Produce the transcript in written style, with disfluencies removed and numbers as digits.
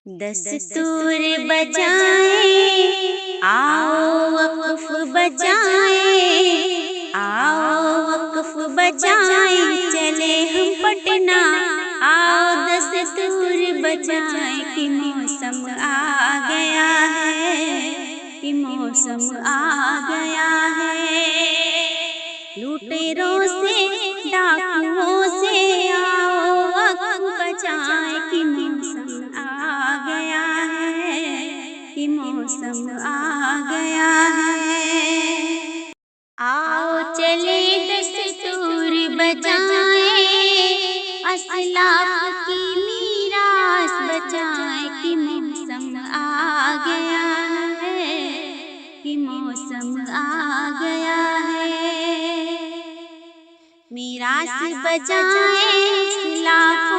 दस्तूर बजाए आओ वक्फ बजाए, आओ वक्फ बजाए चले हम पटना, आओ दस्तूर बजाए कि मौसम आ गया है, कि मौसम आ गया है। लुटेरों से डाकुओं से आओ वक्फ बजाए कि मौसम आ गया है, कि मौसम आ गया है। आओ चले दस्तूर बजाए, असलाफ की मीरास बचाए कि मौसम आ गया है, कि मौसम आ गया है। मीरास बजाए, असलाफ